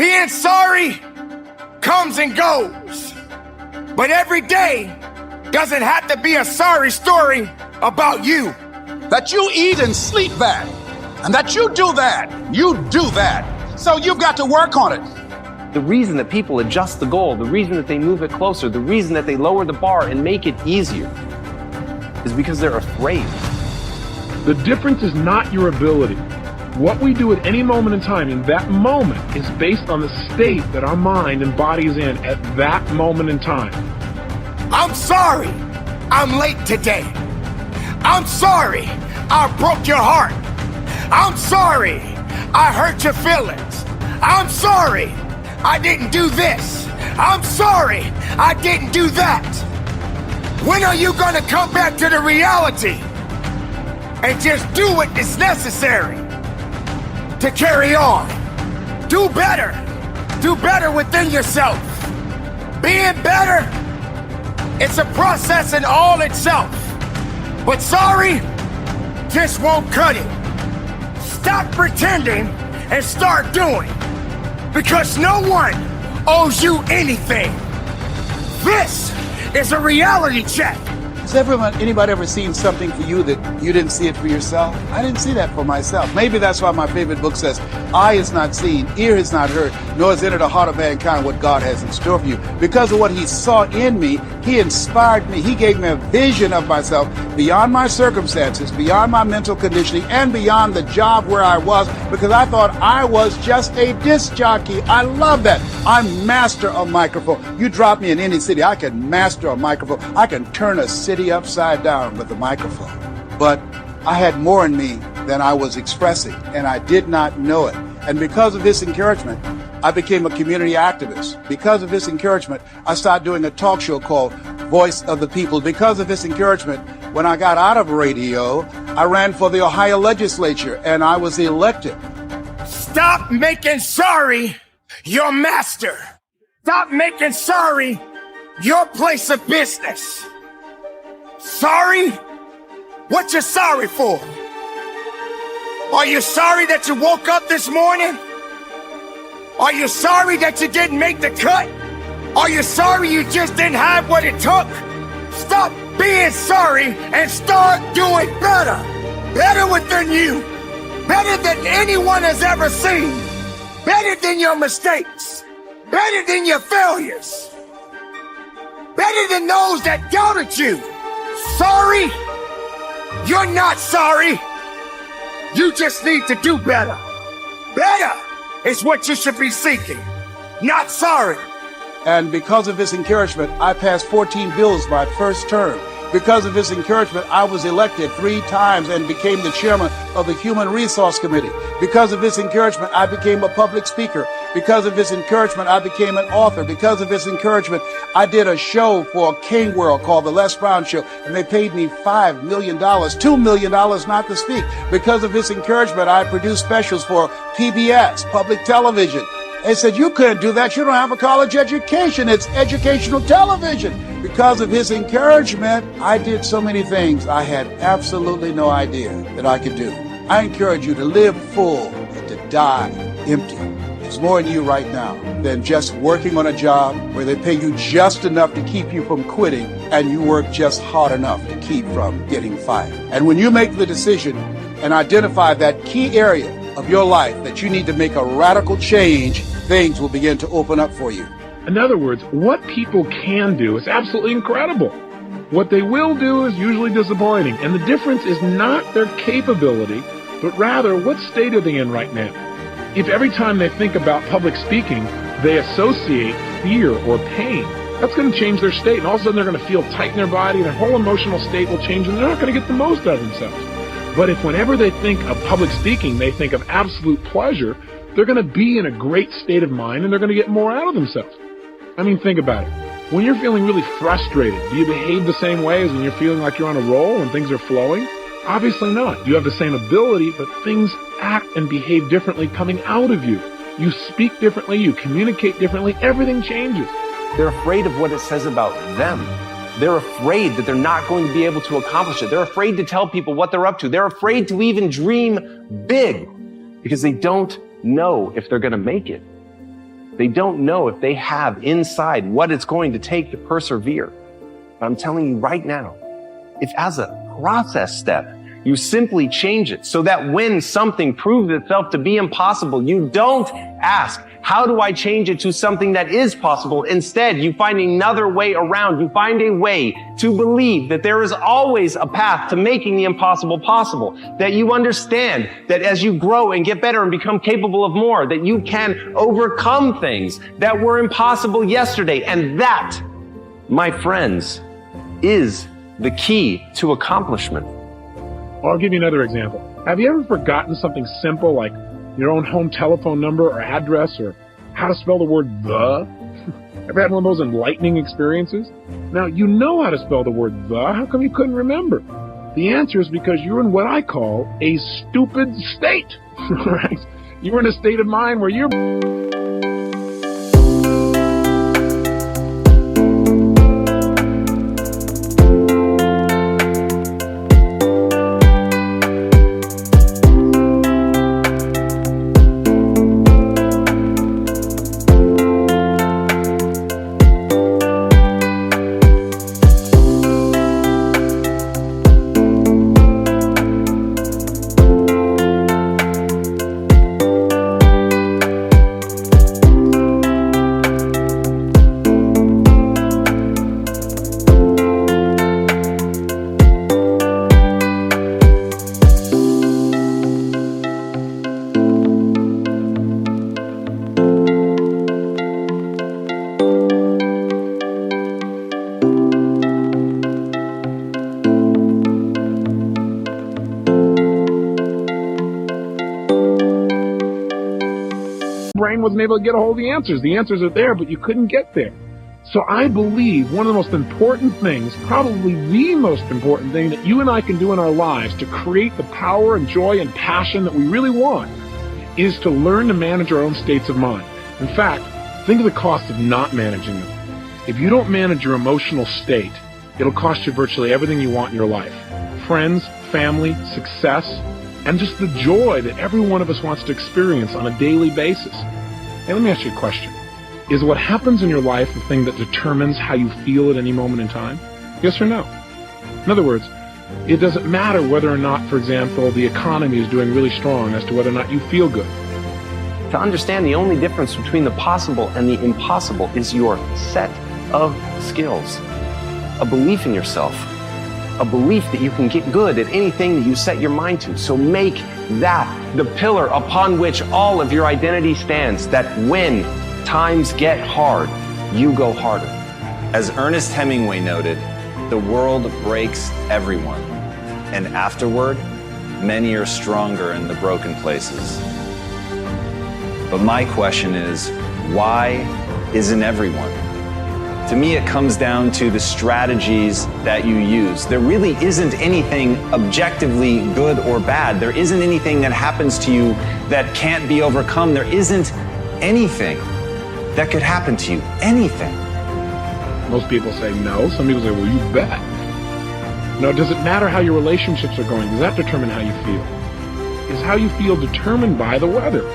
Being sorry comes and goes, but every day doesn't have to be a sorry story about you. That you eat and sleep bad, and that you do that. So you've got to work on it. The reason that people adjust the goal, the reason that they move it closer, the reason that they lower the bar and make it easier is because they're afraid. The difference is not your ability. What we do at any moment in time, in that moment, is based on the state that our mind and body is in at that moment in time. I'm sorry I'm late today. I'm sorry I broke your heart. I'm sorry I hurt your feelings. I'm sorry I didn't do this. I'm sorry I didn't do that. When are you gonna come back to the reality and just do what is necessary to carry on? Do better. Do better within yourself. Being better, it's a process in all itself. But sorry just won't cut it. Stop pretending and start doing. Because no one owes you anything. This is a reality check. Has anybody ever seen something for you that you didn't see it for yourself? I didn't see that for myself. Maybe that's why my favorite book says, eye is not seen, ear has not heard, nor has entered the heart of mankind what God has in store for you. Because of what he saw in me, he inspired me. He gave me a vision of myself beyond my circumstances, beyond my mental conditioning, and beyond the job where I was, because I thought I was just a disc jockey. I love that. I'm master of microphone. You drop me in any city, I can master a microphone. I can turn a city upside down with a microphone. But I had more in me than I was expressing, and I did not know it. And because of this encouragement, I became a community activist. Because of this encouragement, I started doing a talk show called Voice of the People. Because of this encouragement, when I got out of radio, I ran for the Ohio legislature, and I was elected. Stop making sorry your master. Stop making sorry your place of business. Sorry? What you sorry for? Are you sorry that you woke up this morning? Are you sorry that you didn't make the cut? Are you sorry you just didn't have what it took? Stop being sorry and start doing better. Better within you. Better than anyone has ever seen. Better than your mistakes. Better than your failures. Better than those that doubted you. Sorry? You're not sorry. You just need to do better. Better is what you should be seeking, not sorry. And because of his encouragement, I passed 14 bills my first term. Because of his encouragement, I was elected 3 times and became the chairman of the Human Resource Committee. Because of his encouragement, I became a public speaker. Because of his encouragement, I became an author. Because of his encouragement, I did a show for King World called The Les Brown Show, and they paid me $5 million, $2 million not to speak. Because of his encouragement, I produced specials for PBS, public television. They said, you couldn't do that. You don't have a college education. It's educational television. Because of his encouragement, I did so many things I had absolutely no idea that I could do. I encourage you to live full and to die empty. There's more in you right now than just working on a job where they pay you just enough to keep you from quitting and you work just hard enough to keep from getting fired. And when you make the decision and identify that key area of your life that you need to make a radical change, things will begin to open up for you. In other words, what people can do is absolutely incredible. What they will do is usually disappointing. And the difference is not their capability, but rather what state are they in right now. If every time they think about public speaking, they associate fear or pain, that's going to change their state. And all of a sudden they're going to feel tight in their body and their whole emotional state will change and they're not going to get the most out of themselves. But if whenever they think of public speaking, they think of absolute pleasure, they're going to be in a great state of mind and they're going to get more out of themselves. I mean, think about it. When you're feeling really frustrated, do you behave the same way as when you're feeling like you're on a roll and things are flowing? Obviously not. You have the same ability, but things act and behave differently coming out of you. You speak differently, you communicate differently, everything changes. They're afraid of what it says about them. They're afraid that they're not going to be able to accomplish it. They're afraid to tell people what they're up to. They're afraid to even dream big because they don't know if they're going to make it. They don't know if they have inside what it's going to take to persevere. But I'm telling you right now, if as a process step, you simply change it so that when something proves itself to be impossible, you don't ask, how do I change it to something that is possible? Instead, you find another way around. You find a way to believe that there is always a path to making the impossible possible. That you understand that as you grow and get better and become capable of more, that you can overcome things that were impossible yesterday. And that, my friends, is the key to accomplishment. I'll give you another example. Have you ever forgotten something simple like your own home telephone number or address or how to spell the word the? Ever had one of those enlightening experiences? Now, you know how to spell the word the. How come you couldn't remember? The answer is because you're in what I call a stupid state. Right? You're in a state of mind where you're... brain wasn't able to get a hold of the answers. The answers are there, but you couldn't get there. So I believe one of the most important things, probably the most important thing that you and I can do in our lives to create the power and joy and passion that we really want is to learn to manage our own states of mind. In fact, think of the cost of not managing them. If you don't manage your emotional state, it'll cost you virtually everything you want in your life. Friends, family, success, and just the joy that every one of us wants to experience on a daily basis. Hey, let me ask you a question. Is what happens in your life the thing that determines how you feel at any moment in time? Yes or no? In other words, it doesn't matter whether or not, for example, the economy is doing really strong as to whether or not you feel good. To understand the only difference between the possible and the impossible is your set of skills, a belief in yourself, a belief that you can get good at anything that you set your mind to. So make that the pillar upon which all of your identity stands, that when times get hard, you go harder. As Ernest Hemingway noted, the world breaks everyone, and afterward, many are stronger in the broken places. But my question is, why isn't everyone? To me, it comes down to the strategies that you use. There really isn't anything objectively good or bad. There isn't anything that happens to you that can't be overcome. There isn't anything that could happen to you. Anything. Most people say no. Some people say, well, you bet. No, does it matter how your relationships are going? Does that determine how you feel? Is how you feel determined by the weather?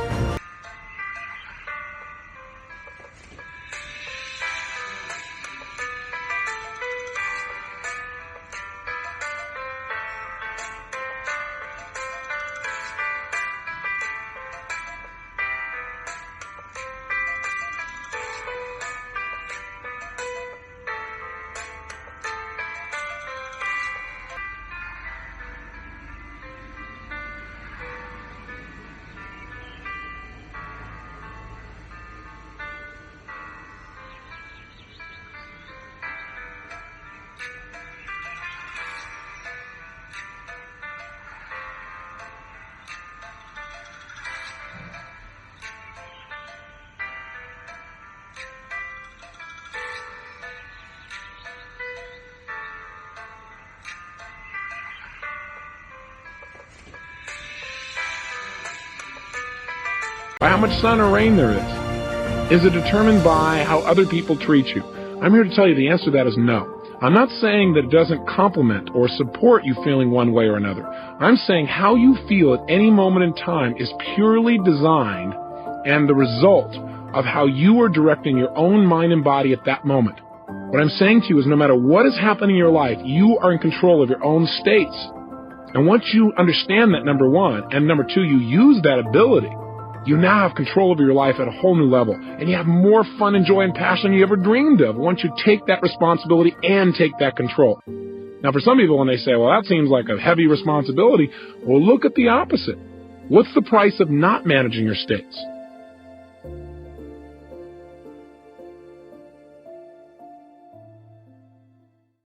By how much sun or rain there is? Is it determined by how other people treat you? I'm here to tell you the answer to that is no. I'm not saying that it doesn't complement or support you feeling one way or another. I'm saying how you feel at any moment in time is purely designed and the result of how you are directing your own mind and body at that moment. What I'm saying to you is no matter what is happening in your life, you are in control of your own states. And once you understand that, number one, and number two, you use that ability, you now have control over your life at a whole new level. And you have more fun and joy and passion than you ever dreamed of once you take that responsibility and take that control. Now, for some people, when they say, well, that seems like a heavy responsibility, well, look at the opposite. What's the price of not managing your states?